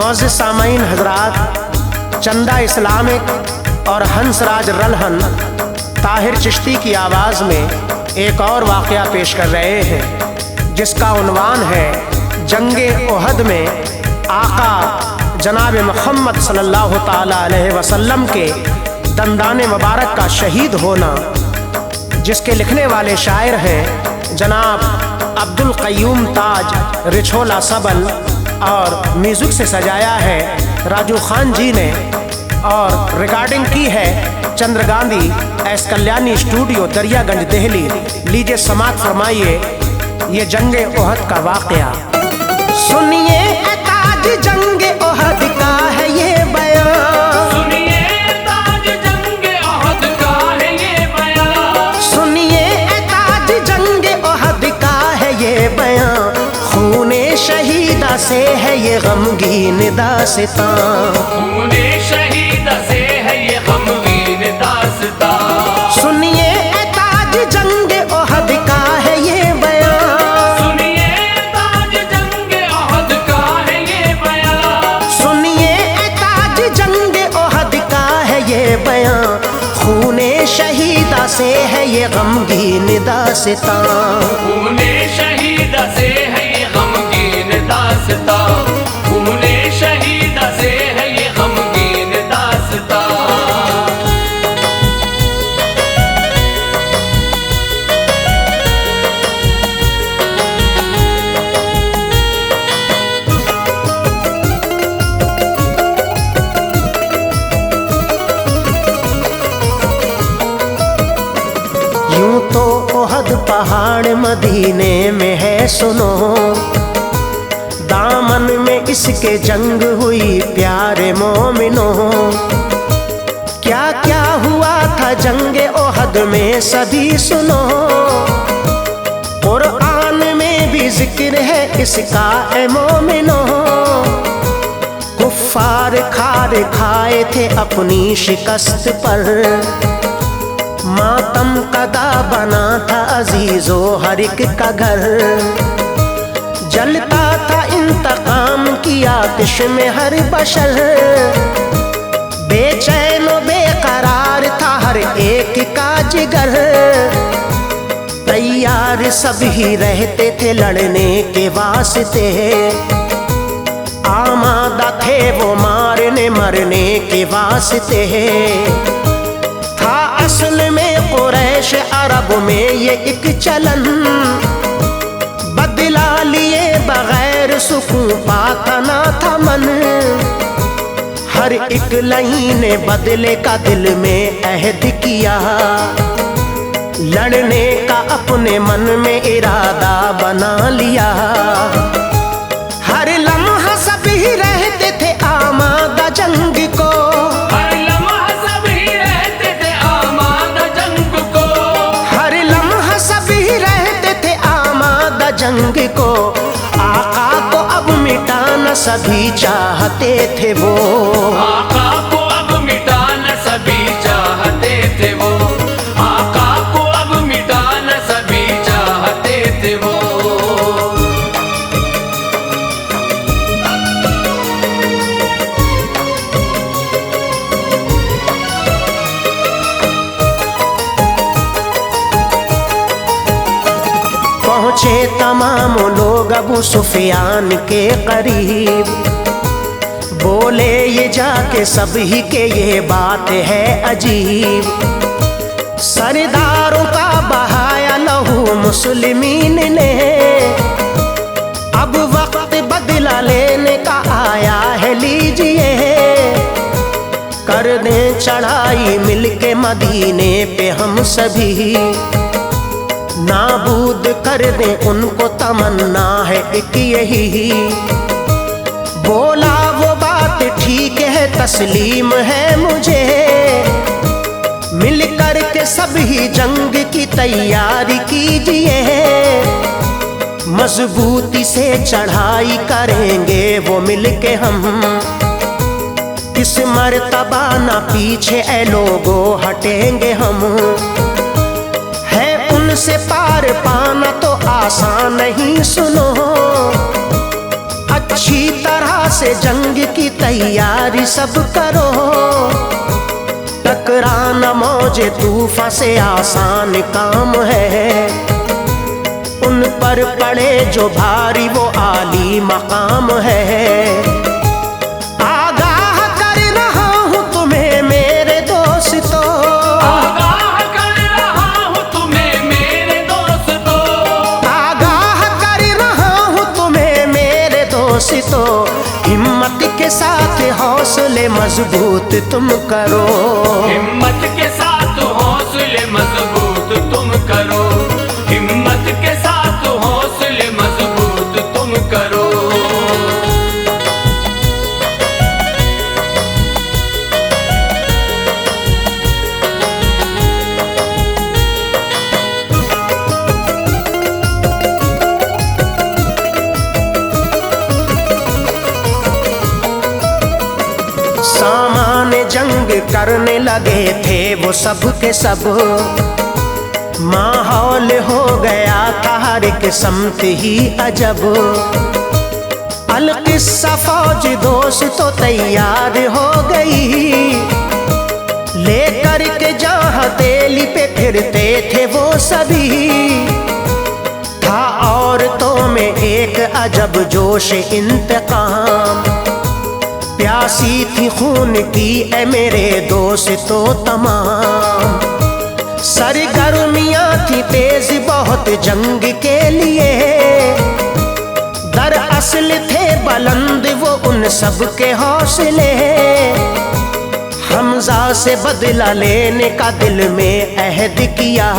मोअज़्ज़िज़ सामईन हज़रात, चंदा इस्लामिक और हंसराज रलहन ताहिर चिश्ती की आवाज़ में एक और वाक़या पेश कर रहे हैं, जिसका उन्वान है जंगे ओहद में आका जनाब मुहम्मद सल्लल्लाहु ताला अलैहि वसल्लम के दंदाने मुबारक का शहीद होना, जिसके लिखने वाले शायर हैं जनाब अब्दुल क़य्यूम ताज रिछोला सबल, और म्यूज़िक से सजाया है राजू खान जी ने, और रिकॉर्डिंग की है चंद्र गांधी एस कल्याणी स्टूडियो दरियागंज दिल्ली। लीजिए समाअत फरमाइए ये जंगे ओहद का वाक़या। सुनिए ताज जंगे ओहद का है ये बयान, सुनिए ताज जंगे ओहद का है ये बयान, सुनिए ताज जंगे ओहद का है ये बयान, खूने शहीदा से है ये गमगीन दास्तां, खूने शहीदा से है ये गमगीन दास्तां। सुनिए ताज जंगे ओहद का है ये बयान, सुनिए ताज जंगे ओहद का है ये बयान, सुनिए ताज जंगे ओहद का है ये बयान, खूने शहीदा से है ये गमगीन दास्तां, खूने शहीदा से है ये गमगीन दास्तां, खूने शहीदा से है ये गमगीन दास्तां। यूं तो ओहद पहाड़ मदीने में है सुनो, दामन में इसके जंग हुई प्यारे मोमिनो, क्या क्या हुआ था जंगे ओहद में सभी सुनो, कुरान में भी जिक्र है इसका ए मोमिनो, कुफ्फार खार खाए थे अपनी शिकस्त पर, मातम कदा बना था अजीजो हर एक का घर, जलता था इंतकाम की आतिश में हर बशर, बेचैन बेकरार था हर एक का जिगर, तैयार सब ही रहते थे लड़ने के वास्ते, आमादा थे वो मारने मरने के वास्ते, था असल में कुरैश अरब में ये एक चलन, बदला लिए बगैर सुकून पाता ना था मन, हर एक लही ने बदले का दिल में अहद किया, लड़ने का अपने मन में इरादा बना लिया, हर लम्हा सब ही रहते थे आमादा जंग को, हर लम्हा सब ही रहते थे आमादा जंग को, हर लम्हा सब ही रहते थे आमादा जंग को, आका को अब मिटाना सभी चाहते थे वो, आका को अब मिटाना सभी चाहते थे वो, आका को अब मिटाना सभी चाहते थे वो। पहुँचे तमाम लोग अबू सुफियान के करीब, बोले ये जाके सब ही के ये बात है अजीब, सरदारों का बहाया लहू मुस्लिमीन ने, अब वक्त बदला लेने का आया है लीजिए, कर दें चढ़ाई मिलके मदीने पे हम सभी, नाबूद कर दें उनको तमन्ना है एक यही, बोला वो बात ठीक है तस्लीम है मुझे, मिल कर के सभी जंग की तैयारी कीजिए, मजबूती से चढ़ाई करेंगे वो मिल के हम, इस मर्तबा ना पीछे ए लोगो हटेंगे हम, से पार पाना तो आसान नहीं सुनो, अच्छी तरह से जंग की तैयारी सब करो। टकराना मौजे तूफान से आसान काम है, उन पर पड़े जो भारी वो आली मकाम है। आगाह कर रहा हूँ तुम्हें मेरे दोस्तों, आगाह कर रहा हूँ तुम्हें मेरे दोस्तों, आगाह कर रहा हूँ तुम्हें मेरे दोस्तों। हिम्मत के साथ हौसले मजबूत तुम करो, हिम्मत के साथ हौसले मजबूत तुम करो, हिम्मत के साथ हौसले मजबूत तुम करो। सामान जंग करने लगे थे वो सब के सब। माहौल हो गया था हर एक समत ही अजब। अलकिस्सा फौज दोस्त तो तैयार हो गई, लेकर के जहां तेली पे फिरते थे वो सभी। था औरतों में एक अजब जोश इंतकाम, प्यासी थी खून की ए मेरे दोस्तों तमाम। सरगर्मियां थी तेज बहुत जंग के लिए, दरअसल थे बुलंद वो उन सब के हौसले। हमजा से बदला लेने का दिल में अहद किया,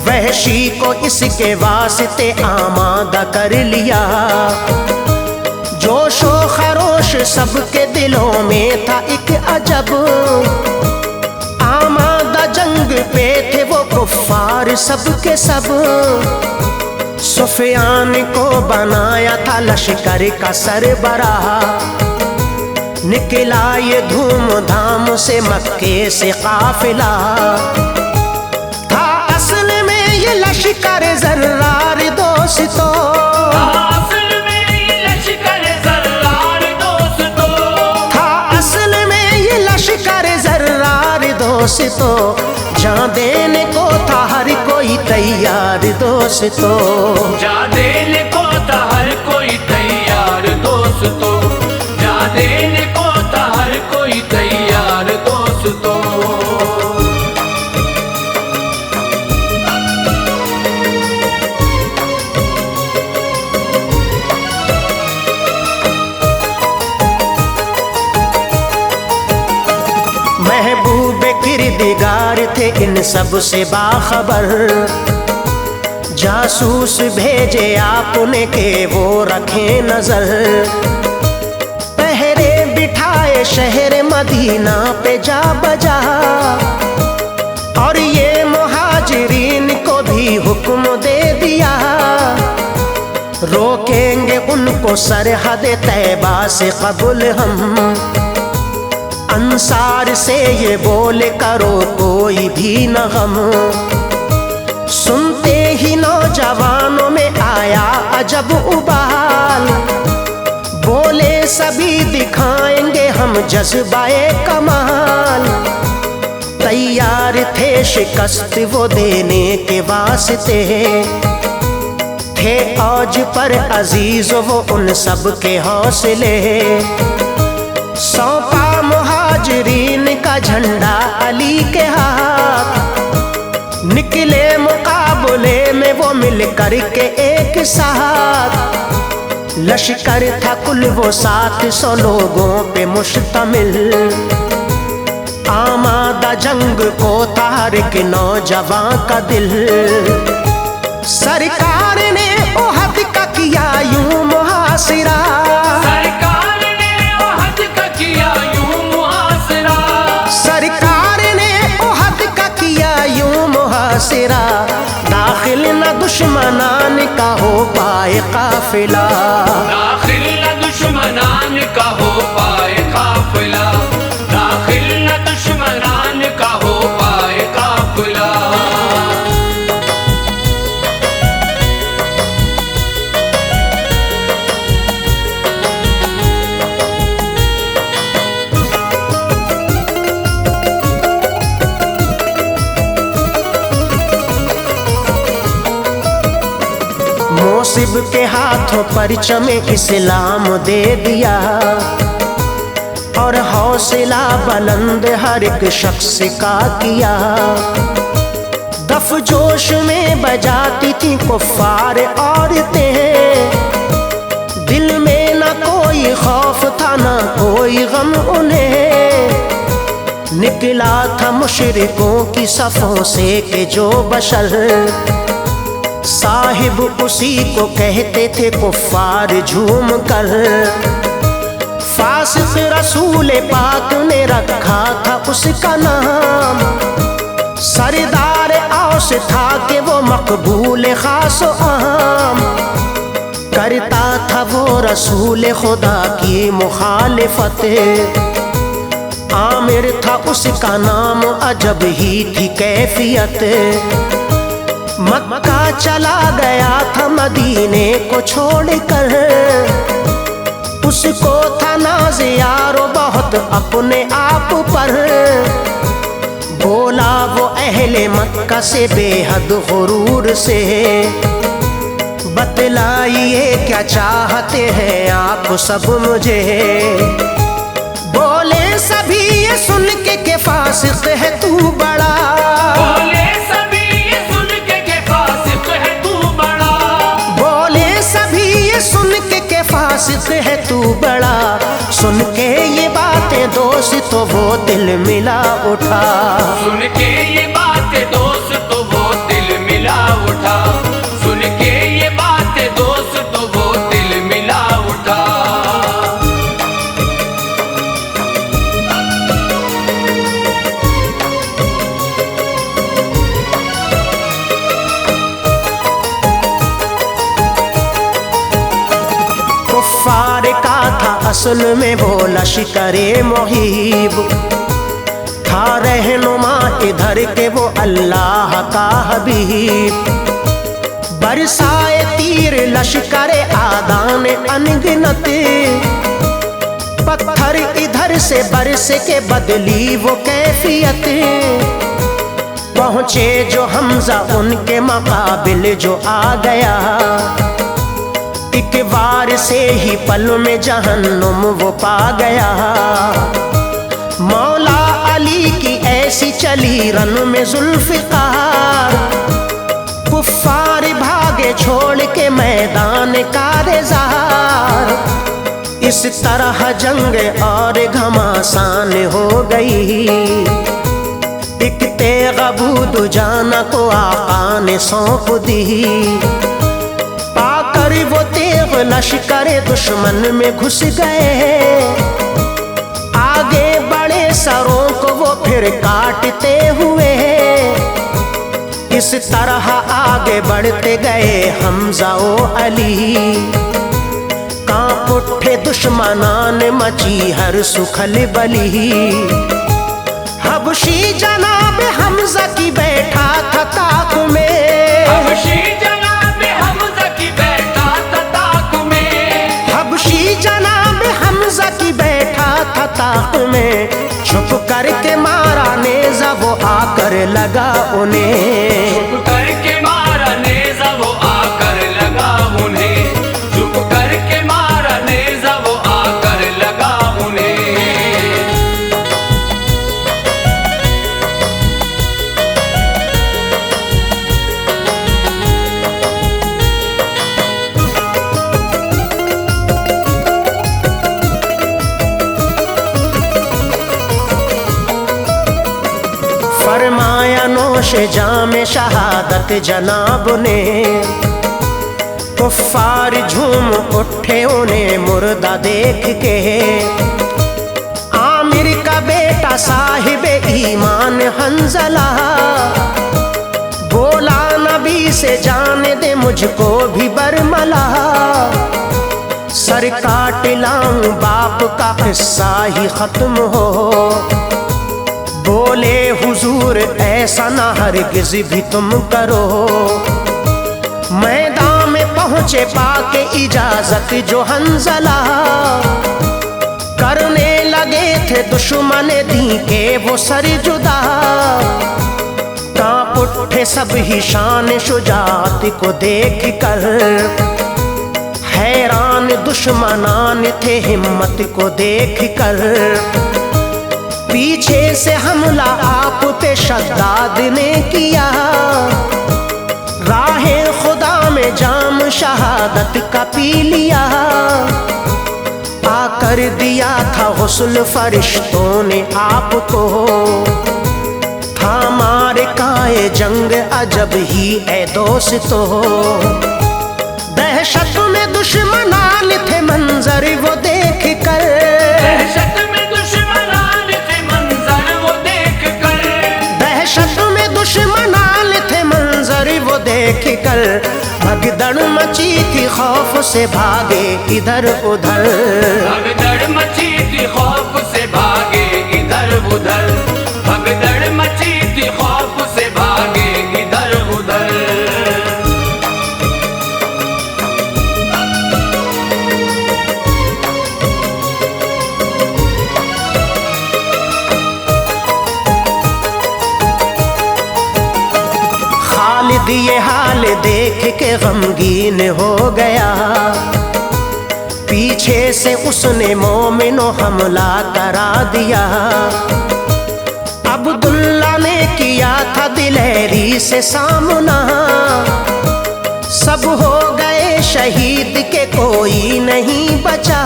वहशी को इसके वास्ते आमादा कर लिया। जोशो खरोश सबके दिलों में था एक अजब, आमादा जंग पे थे वो कुफ्फार सबके सब। सुफियान को बनाया था लश्कर का सरबराह, निकला ये धूमधाम से मक्के से काफिला। था असल में ये लश्कर ज़र्रार दोस्तों, दोस्तों। जान देने को था हर कोई तैयार दोस्तों, जान देने को था हर कोई तैयार दोस्तों, जान देने को था हर कोई तैयार दोस्तों। महबूब किरदिगार थे इन सब से बाखबर, जासूस भेजे आपने के वो रखे नजर। पहरे बिठाए शहर मदीना पे जा बजा, और ये मुहाजिरीन को भी हुक्म दे दिया, रोकेंगे उनको सरहद तैबा से कबूल हम। अंसार से ये बोले करो कोई भी न गम। सुनते ही नौजवानों में आया अजब उबाल, बोले सभी दिखाएंगे हम जज्बाए कमाल। तैयार थे शिकस्त वो देने के वास्ते, थे औज पर अजीज वो उन सब के हौसले। सौंपा मुहाजिरीन का झंडा अली के हाथ, निकले मुकाबले में वो मिल कर के एक साथ। लश्कर था कुल वो 700 लोगों पे मुश्तमिल, आमादा जंग को था हर एक नौजवान का दिल। सरकार ने ओहद का किया यूं मुहासिरा, सिरा। दाखिल न दुश्मनान का हो पाए काफिला, दाखिल न दुश्मनान का हो पाए काफिला, दाखिल न दुश्मनान का हो पाए काफिला। गौसिब के हाथों परचम इस्लाम दे दिया और हौसला बुलंद हर एक शख्स का किया। दफ जोश में बजाती थी कुफ्फार औरतें, दिल में न कोई खौफ था न कोई गम उन्हें। निकला था मुशरिकों की सफों से कि जो बशर साहिब उसी को कहते थे कुफ्फार झूम कर। फासिक रसूल पाक ने रखा था उसका नाम, सरदार औस था कि वो मकबूल खास आम। करता था वो रसूल खुदा की मुखालिफत, आमिर था उसका नाम अजब ही थी कैफियत। मक्का चला गया था मदीने को छोड़कर, उसको था नाज़ यारो बहुत अपने आप पर। बोला वो अहले मक्का से बेहद गुरूर से, बतलाइए क्या चाहते हैं आप सब मुझे। बोले सभी ये सुन के फासिक है तू बड़ा, बोले सभी ये सुन के फासिक है तू बड़ा, बोले सभी ये सुन के फासिक है तू बड़ा। सुन के ये बातें दोस्त तो वो दिल मिला उठा, सुन के ये बातें दोस्त तो वो दिल मिला उठा, सुन के ये बातें दोस्त तो वो दिल मिला उठा। कुफ्फार का था असल में वो लश्करे मुहीब, था रहनुमा इधर के वो अल्लाह का हबीब। बरसाए तीर लश्करे आदान अनगिनत, पत्थर इधर से बरस के बदली वो कैफियत। पहुँचे जो हमजा उनके मुकाबिल जो आ गया, एक बार से ही पल में जहन्नुम वो पा गया। मौला अली की ऐसी चली रन में जुल्फ़िकार, कुफ्फार भागे छोड़ के मैदान कारज़ार। इस तरह जंग और घमासान हो गई, एक तेगबूद जाना को आका ने सौंप दी। पाकर वो तेग लश्कर दुश्मन में घुस गए, आगे बड़े सरों को वो फिर काटते हुए। इस तरह आगे बढ़ते गए हमजा ओ अली, कांप उठे दुश्मनान मची हर सुखल बली। हबशी जनाब हमजा की बैठा था ताक में, हबशी जनाब हमजा की बैठा था ताक में, हबशी जनाब हमजा की बैठा था ताक में। छुप करके मारा नेज़ा वो आकर लगा उन्हें, चुप करके मारा नेज़ा वो आकर लगा उन्हें, चुप करके मारा नेज़ा वो आकर लगा उन्हें। फरमाया नोश जाम शहादत जनाब ने। कुफ्फार झूम उठे उन्हें मुर्दा देख के, आमिर का बेटा साहिब ईमान हंजला। बोला नबी से जाने दे मुझको भी बरमला, सर काट लाऊं बाप का किस्सा ही खत्म हो। बोले हुजूर ऐसा ना हरगिज़ भी तुम करो। मैदान में पहुँचे पाके इजाजत जो हंजला, करने लगे थे दुश्मन दी के वो सर जुदा। कांप उठे सब ही शान शुजात को देख कर, में दुश्मनान थे हिम्मत को देख कर, पीछे से हमला आप पे शद्दाद ने किया, राहे खुदा में जाम शहादत का पी लिया, आकर दिया था गुस्ल फरिश्तों ने आपको, था मारे काए जंग अजब ही ए दोस्तों। दहशत में दुश्मनान थे मंजर वो देख कर, दहशत में दुश्मनान थे मंजर वो देख कर, दहशत में दुश्मनान थे मंजर वो देख कर, भगदड़ मची थी खौफ से भागे इधर उधर, भगदड़ मची थी खौफ से भागे इधर उधर, भगदड़ मची थी खौफ से भागे इधर उधर। खालिद ये हाल देख के गमगीन हो गया, पीछे से उसने मोमिनो हमला करा दिया, अब्दुल्ला ने किया था दिलेरी से सामना, सब हो गए शहीद के कोई नहीं बचा,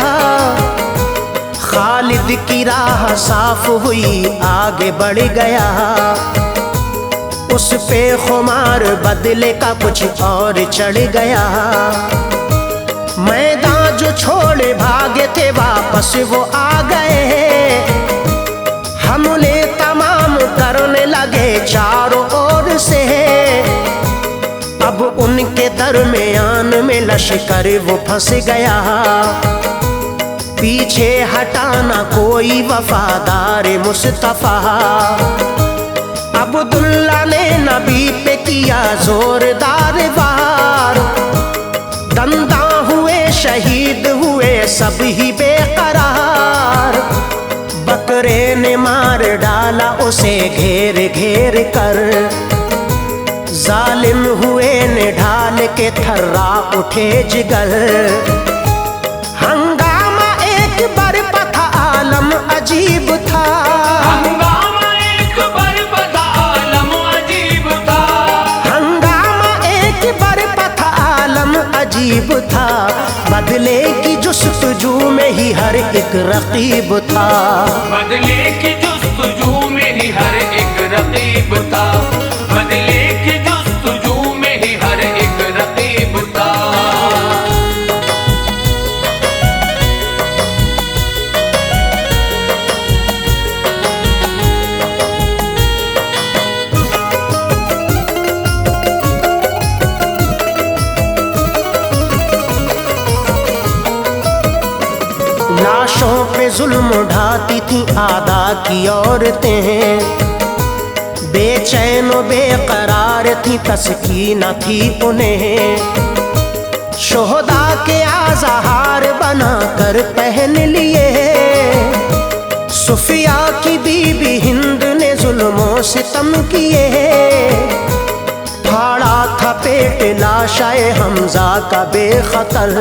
खालिद की राह साफ हुई आगे बढ़ गया, उस पे खुमार बदले का कुछ और चढ़ गया, मैदान जो छोड़े भागे थे वापस वो आ गए, हमले तमाम करने लगे चारों ओर से, अब उनके दरमियान में लश्कर वो फंस गया, पीछे हटाना कोई वफादार मुस्तफा, अब्दुल्ला ने नबी पे किया जोरदार वार, दंदा हुए शहीद हुए सब ही बेकरार, बकरे ने मार डाला उसे घेर घेर कर, जालिम हुए ने ढाल के थर्रा उठे जिगर, हंगामा एक बरपा था आलम अजीब था, हंगामा एक बरपा था आलम अजीब था, हंगामा एक बरपा था आलम अजीब था, बदले की जुस्तजू में ही हर एक रकीब था, बदले की जुस्तजू में ही हर एक रकीब था, बदले की जुस्तजू में ही हर एक रकीब था। लाशों पे जुल्म उठाती थी आदा की औरतें, बेचैन बेकरार थी तस्कीन थी उन्हें, शोहदा के आज़हार बना कर पहन लिए, सुफिया की बीबी हिंद ने जुल्मों सितम किए, फाड़ा था पेट लाशाए हमजा का बेखतर,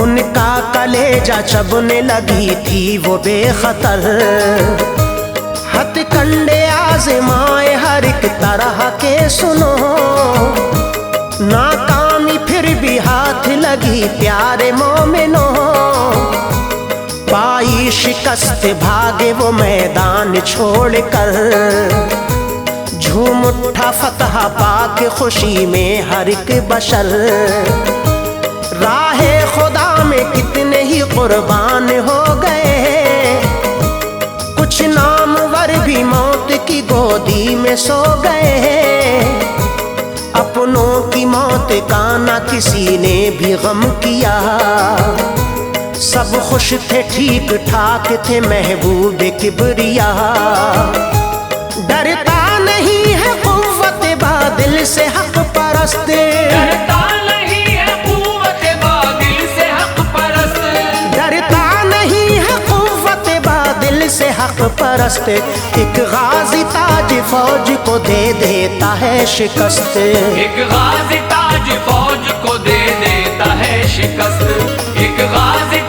उनका कलेजा चबने लगी थी वो बेखतर, हथकंडे आज़माए हर एक तरह के सुनो, नाकामी फिर भी हाथ लगी प्यारे मोमिनो, पाई शिकस्त भागे वो मैदान छोड़कर, झूम उठा फतह पाके खुशी में हर एक बशर, राहे खुदा में कितने ही कुर्बान हो गए, कुछ नामवर भी मौत की गोदी में सो गए, अपनों की मौत का ना किसी ने भी गम किया, सब खुश थे ठीक ठाक थे महबूब किबरिया, डरता नहीं है कुव्वत बादिल से हक परस्त, डरता नहीं है कुव्वत बादिल से हक परस्त, डरता नहीं है कुव्वत बादिल से हक परस्त, एक गाजी ताज फौज को दे देता है शिकस्त, एक गाजी ताज फौज को दे देता है शिकस्त। एक गाजी